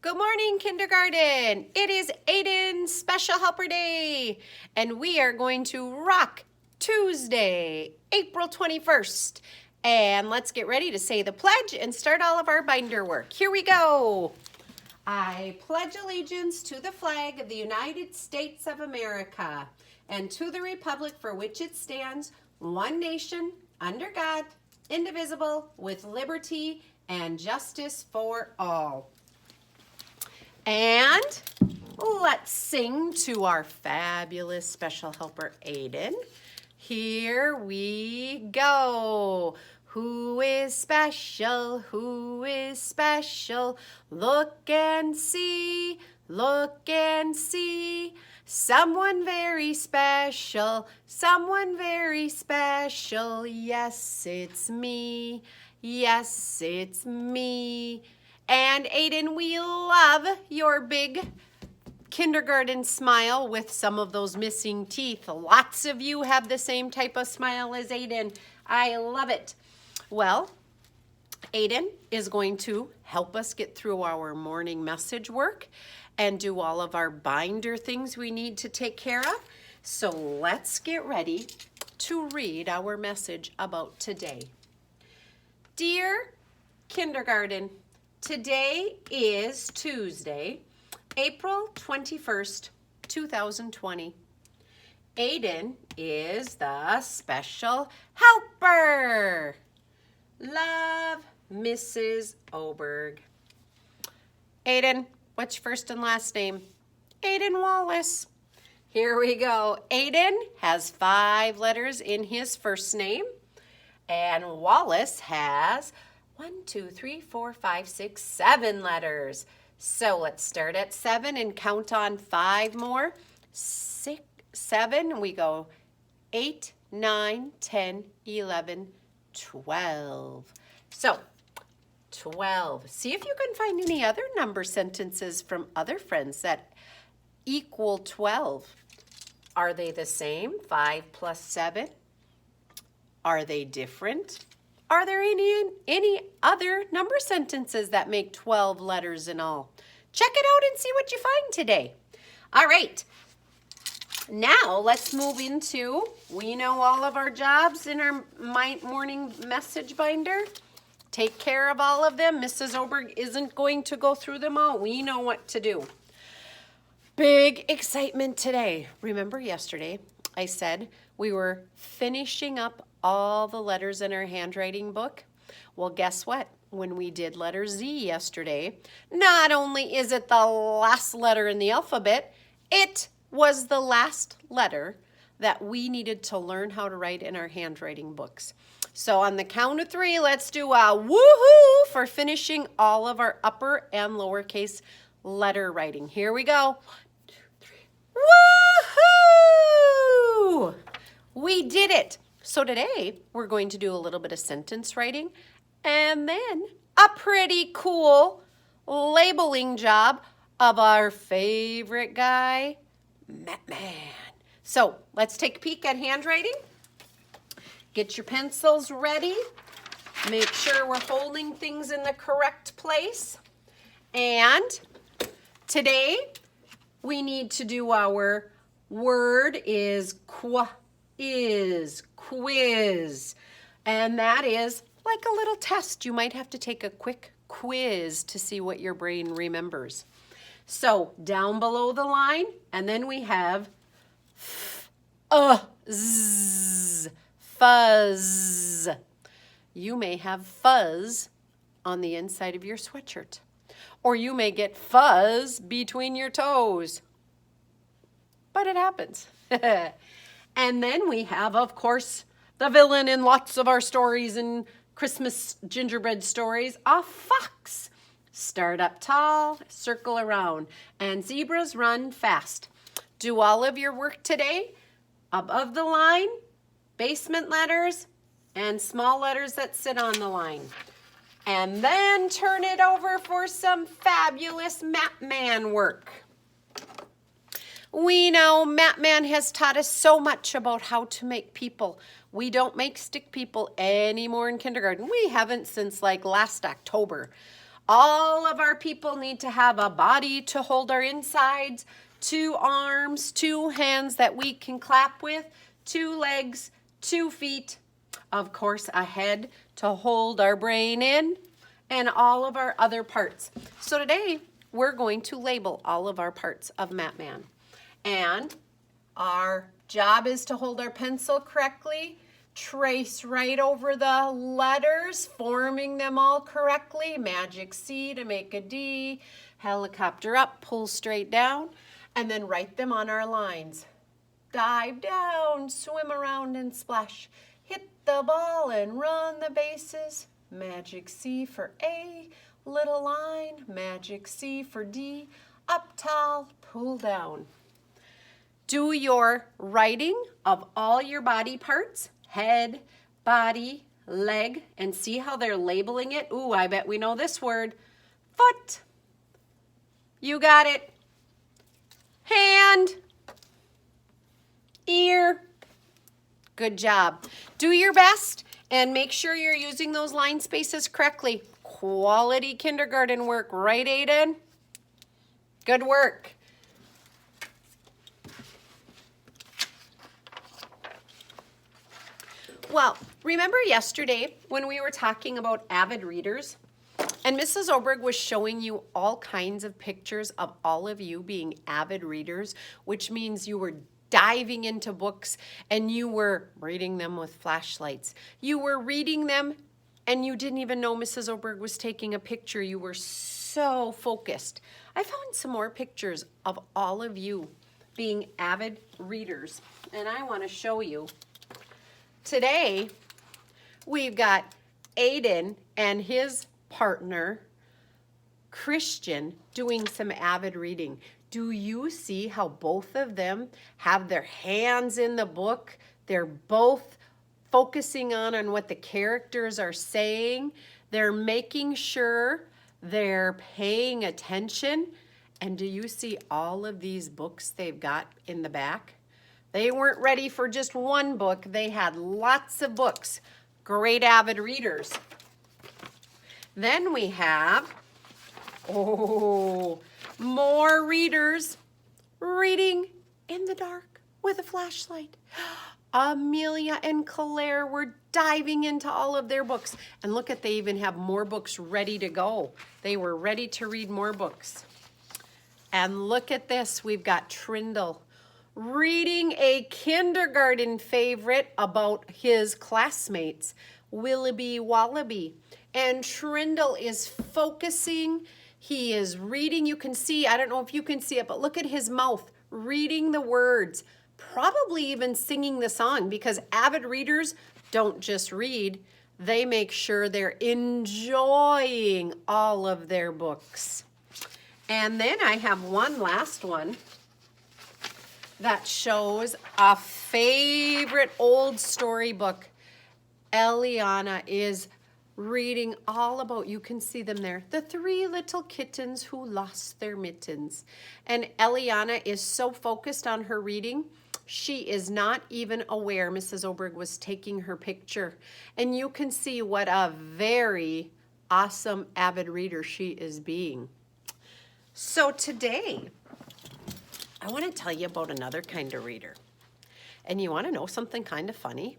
Good morning, kindergarten. It is Aiden's Special Helper Day, and we are going to rock Tuesday, April 21st. And let's get ready to say the pledge and start all of our binder work. Here we go. I pledge allegiance to the flag of the United States of America and to the republic for which it stands, one nation, under God, indivisible, with liberty and justice for all. And let's sing to our fabulous special helper, Aiden. Here we go. Who is special? Who is special? Look and see, look and see. Someone very special, someone very special. Yes, it's me. Yes, it's me. And Aiden, we love your big kindergarten smile with some of those missing teeth. Lots of you have the same type of smile as Aiden. I love it. Well, Aiden is going to help us get through our morning message work and do all of our binder things we need to take care of. So let's get ready to read our message about today. Dear kindergarten, today is Tuesday, April 21st, 2020. Aiden is the special helper. Love, Mrs. Oberg. Aiden, what's your first and last name? Aiden Wallace. Here we go. Aiden has 5 letters in his first name, and Wallace has 7 letters. So let's start at 7 and count on 5 more. 6, 7, we go 8, 9, 10, 11, 12. So 12. See if you can find any other number sentences from other friends that equal 12. Are they the same? 5 plus 7? Are they different? Are there any other number sentences that make 12 letters in all? Check it out and see what you find today. All right. Now let's move into, we know all of our jobs in our morning message binder. Take care of all of them. Mrs. Oberg isn't going to go through them all. We know what to do. Big excitement today. Remember yesterday I said we were finishing up all the letters in our handwriting book? Well, guess what? When we did letter Z yesterday, not only is it the last letter in the alphabet, it was the last letter that we needed to learn how to write in our handwriting books. So on the count of 3, let's do a woohoo for finishing all of our upper and lowercase letter writing. Here we go. 1, 2, 3. Woohoo! We did it. So today we're going to do a little bit of sentence writing and then a pretty cool labeling job of our favorite guy, Matman. So let's take a peek at handwriting. Get your pencils ready. Make sure we're holding things in the correct place. And today we need to do our word is quiz. And that is like a little test. You might have to take a quick quiz to see what your brain remembers. So down below the line, and then we have fuzz. You may have fuzz on the inside of your sweatshirt, or you may get fuzz between your toes. But it happens. And then we have, of course, the villain in lots of our stories and Christmas gingerbread stories, a fox. Start up tall, circle around, and zebras run fast. Do all of your work today above the line, basement letters, and small letters that sit on the line. And then turn it over for some fabulous Matman work. We know Matman has taught us so much about how to make people. We don't make stick people anymore in kindergarten. We haven't since like last October. All of our people need to have a body to hold our insides, 2 arms, 2 hands that we can clap with, 2 legs, 2 feet, of course a head to hold our brain in, and all of our other parts. So today we're going to label all of our parts of Matman. And our job is to hold our pencil correctly, trace right over the letters, forming them all correctly. Magic C to make a D, helicopter up, pull straight down, and then write them on our lines. Dive down, swim around and splash. Hit the ball and run the bases. Magic C for A, little line. Magic C for D, up tall, pull down. Do your writing of all your body parts, head, body, leg, and see how they're labeling it. Ooh, I bet we know this word. Foot. You got it. Hand. Ear. Good job. Do your best and make sure you're using those line spaces correctly. Quality kindergarten work, right, Aiden? Good work. Well, remember yesterday when we were talking about avid readers? And Mrs. Oberg was showing you all kinds of pictures of all of you being avid readers, which means you were diving into books and you were reading them with flashlights. You were reading them and you didn't even know Mrs. Oberg was taking a picture. You were so focused. I found some more pictures of all of you being avid readers, and I want to show you. Today, we've got Aiden and his partner, Christian, doing some avid reading. Do you see how both of them have their hands in the book? They're both focusing on what the characters are saying. They're making sure they're paying attention. And do you see all of these books they've got in the back? They weren't ready for just one book. They had lots of books. Great avid readers. Then we have, more readers reading in the dark with a flashlight. Amelia and Claire were diving into all of their books. And look at, they even have more books ready to go. They were ready to read more books. And look at this, we've got Trindle reading a kindergarten favorite about his classmates, Willoughby Wallaby. And Trindle is focusing. He is reading. You can see, I don't know if you can see it, but look at his mouth, reading the words, probably even singing the song, because avid readers don't just read, they make sure they're enjoying all of their books. And then I have one last one that shows a favorite old storybook. Eliana is reading all about, you can see them there, the 3 little kittens who lost their mittens. And Eliana is so focused on her reading, she is not even aware Mrs. Oberg was taking her picture. And you can see what a very awesome avid reader she is being. So today, I want to tell you about another kind of reader. And you want to know something kind of funny?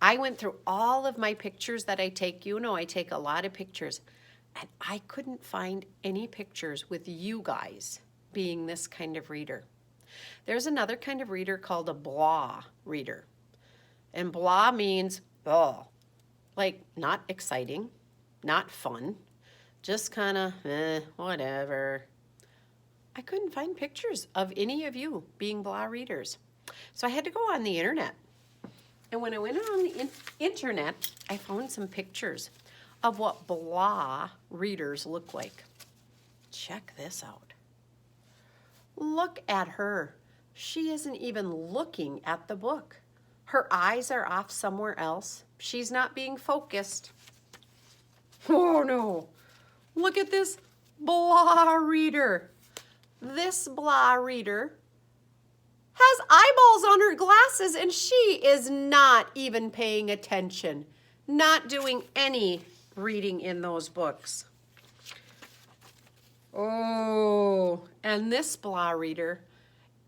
I went through all of my pictures that I take. You know I take a lot of pictures. And I couldn't find any pictures with you guys being this kind of reader. There's another kind of reader called a blah reader. And blah means, like not exciting, not fun, just kind of, whatever. I couldn't find pictures of any of you being blah readers. So I had to go on the internet. And when I went on the internet, I found some pictures of what blah readers look like. Check this out. Look at her. She isn't even looking at the book. Her eyes are off somewhere else. She's not being focused. Oh no. Look at this blah reader. This blah reader has eyeballs on her glasses and she is not even paying attention, not doing any reading in those books. Oh, and this blah reader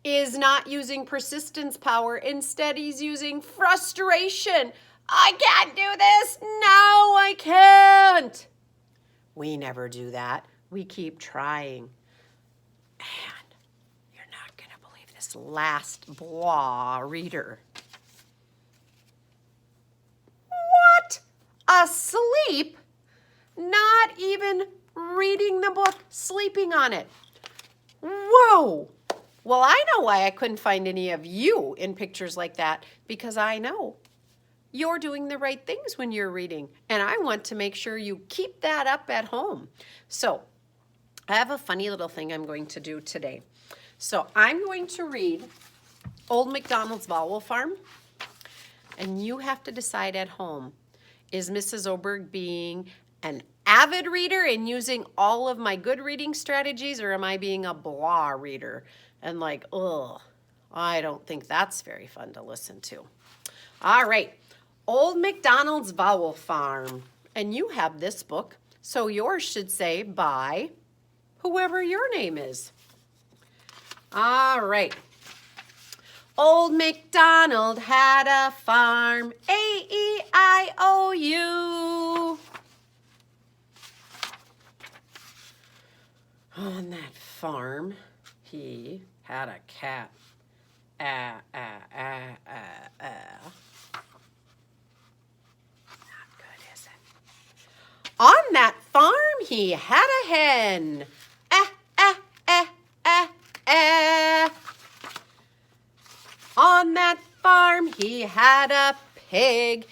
is not using persistence power. Instead, he's using frustration. I can't do this. No, I can't. We never do that. We keep trying. And you're not going to believe this last blah reader. What? Asleep? Not even reading the book, sleeping on it. Whoa. Well, I know why I couldn't find any of you in pictures like that, because I know you're doing the right things when you're reading, and I want to make sure you keep that up at home. So I have a funny little thing I'm going to do today. So I'm going to read Old MacDonald's Vowel Farm, and you have to decide at home, is Mrs. Oberg being an avid reader and using all of my good reading strategies, or am I being a blah reader and like, ugh, I don't think that's very fun to listen to. All right, Old MacDonald's Vowel Farm, and you have this book, so yours should say by whoever your name is. All right. Old MacDonald had a farm, A-E-I-O-U. On that farm, he had a cat. Not good, is it? On that farm, he had a hen. On that farm, he had a pig.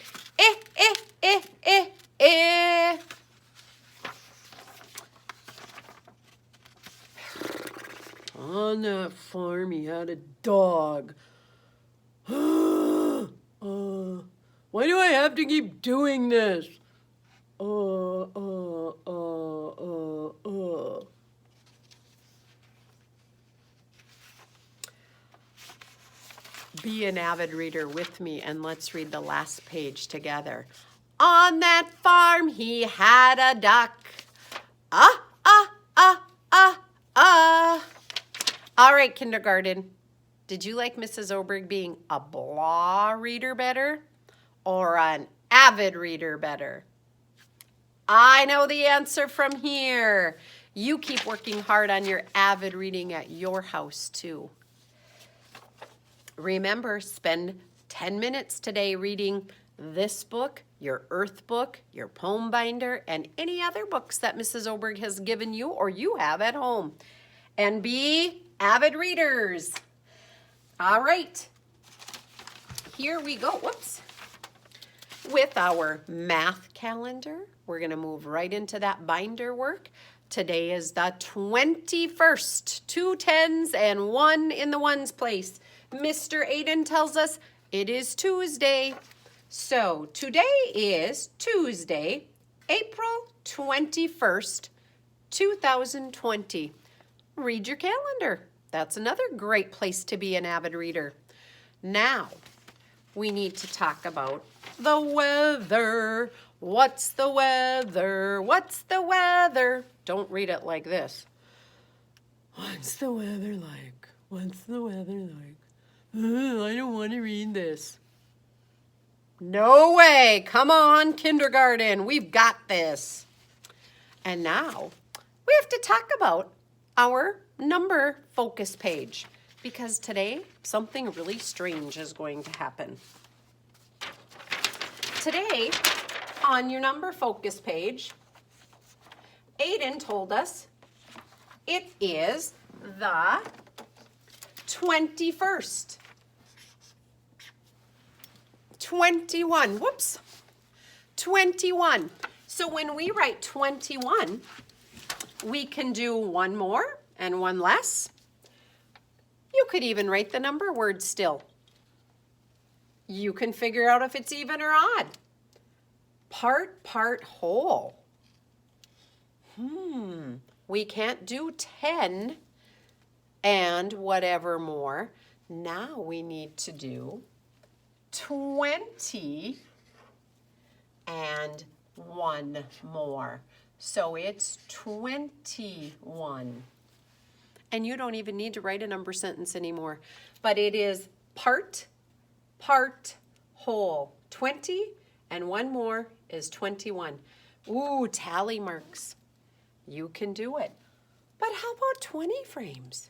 On that farm, he had a dog. Why do I have to keep doing this? Be an avid reader with me, and let's read the last page together. On that farm, he had a duck. All right, kindergarten. Did you like Mrs. Oberg being a blah reader better or an avid reader better? I know the answer from here. You keep working hard on your avid reading at your house too. Remember, spend 10 minutes today reading this book, your Earth book, your poem binder, and any other books that Mrs. Oberg has given you or you have at home. And be avid readers. All right. Here we go. Whoops. With our math calendar, we're going to move right into that binder work. Today is the 21st. 2 10s and 1 in the ones place. Mr. Aiden tells us it is Tuesday. So today is Tuesday, April 21st, 2020. Read your calendar. That's another great place to be an avid reader. Now, we need to talk about the weather. What's the weather? What's the weather? Don't read it like this. What's the weather like? What's the weather like? I don't want to read this. No way. Come on, kindergarten. We've got this. And now we have to talk about our number focus page, because today something really strange is going to happen. Today, on your number focus page, Aiden told us it is the 21st. 21. Whoops. 21. So when we write 21, we can do one more and one less. You could even write the number word still. You can figure out if it's even or odd. Part, whole. We can't do 10 and whatever more. Now we need to do 20 and one more. So it's 21. And you don't even need to write a number sentence anymore. But it is part, whole. 20 and one more is 21. Ooh, tally marks. You can do it. But how about 20 frames?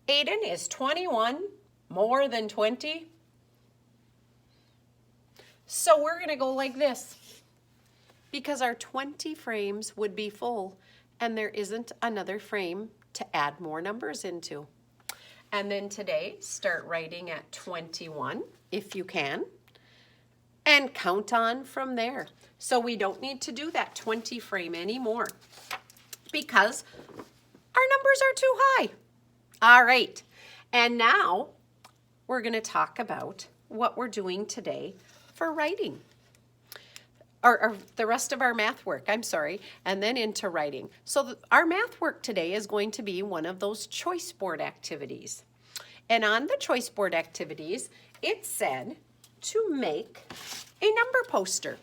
Aiden, is 21 more than 20? So we're going to go like this, because our 20 frames would be full and there isn't another frame to add more numbers into. And then today, start writing at 21 if you can, and count on from there. So we don't need to do that 20 frame anymore because our numbers are too high. All right, and now we're going to talk about what we're doing today for writing, or the rest of our math work, I'm sorry, and then into writing. So our math work today is going to be one of those choice board activities. And on the choice board activities, it said to make a number poster.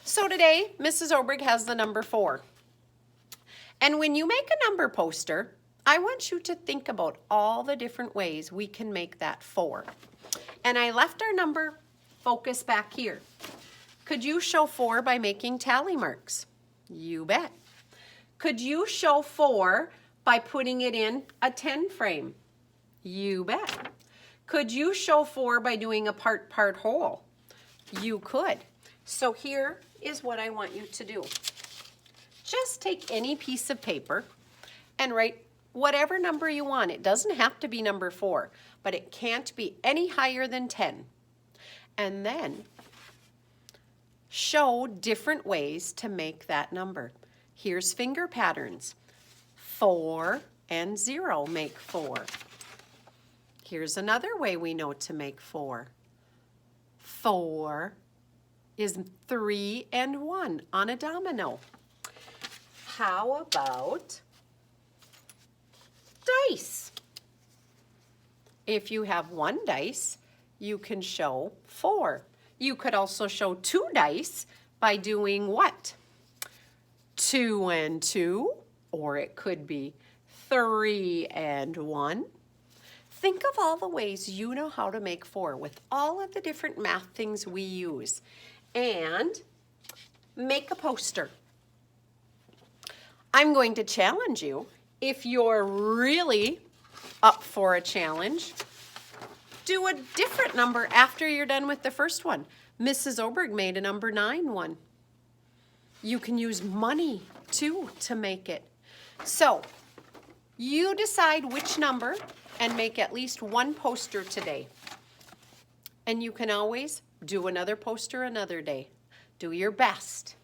So today, Mrs. Oberg has the number 4. And when you make a number poster, I want you to think about all the different ways we can make that 4. And I left our number focus back here. Could you show 4 by making tally marks? You bet. Could you show 4 by putting it in a 10 frame? You bet. Could you show 4 by doing a part whole? You could. So here is what I want you to do. Just take any piece of paper and write whatever number you want. It doesn't have to be number 4, but it can't be any higher than 10. And then show different ways to make that number. Here's finger patterns. 4 and 0 make 4. Here's another way we know to make 4. 4 is 3 and 1 on a domino. How about dice? If you have 1 dice, you can show 4. You could also show 2 dice by doing what? 2 and 2, or it could be 3 and 1. Think of all the ways you know how to make 4 with all of the different math things we use, and make a poster. I'm going to challenge you. If you're really up for a challenge, do a different number after you're done with the first one. Mrs. Oberg made a number 9 one. You can use money too to make it. So you decide which number and make at least one poster today. And you can always do another poster another day. Do your best.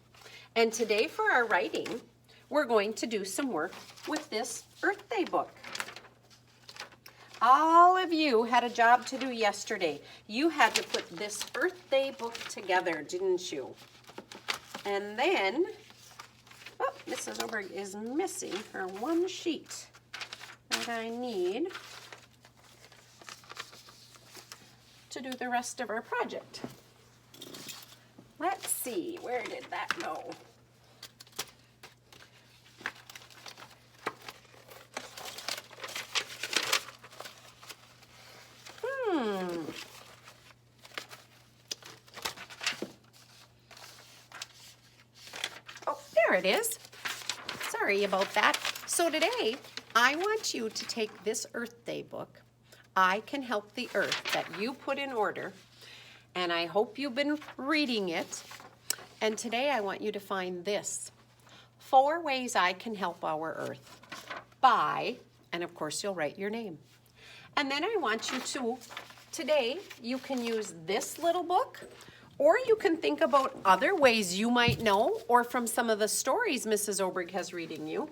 And today for our writing, we're going to do some work with this Earth Day book. All of you had a job to do yesterday. You had to put this Earth Day book together, didn't you? And then, oh, Mrs. Oberg is missing her one sheet that I need to do the rest of our project. Let's see, where did that go? Oh, there it is. Sorry about that. So today, I want you to take this Earth Day book, I Can Help the Earth, that you put in order, and I hope you've been reading it. And today I want you to find this: 4 ways I can help our Earth by, and of course you'll write your name. And then I want you to, today, you can use this little book, or you can think about other ways you might know, or from some of the stories Mrs. Oberg has reading you.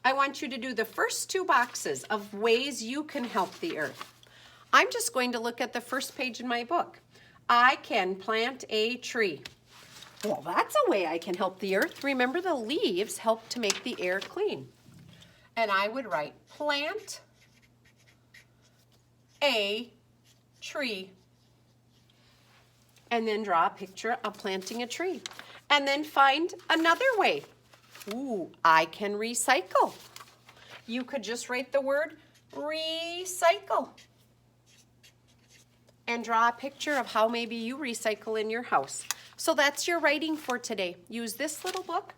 I want you to do the first 2 boxes of ways you can help the Earth. I'm just going to look at the first page in my book. I can plant a tree. Well, that's a way I can help the Earth. Remember, the leaves help to make the air clean. And I would write plant a tree. And then draw a picture of planting a tree. And then find another way. Ooh, I can recycle. You could just write the word recycle and draw a picture of how maybe you recycle in your house. So that's your writing for today. Use this little book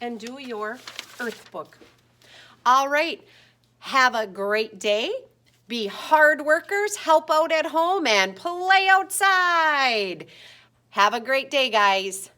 and do your earth book. All right, have a great day. Be hard workers, help out at home, and play outside. Have a great day, guys.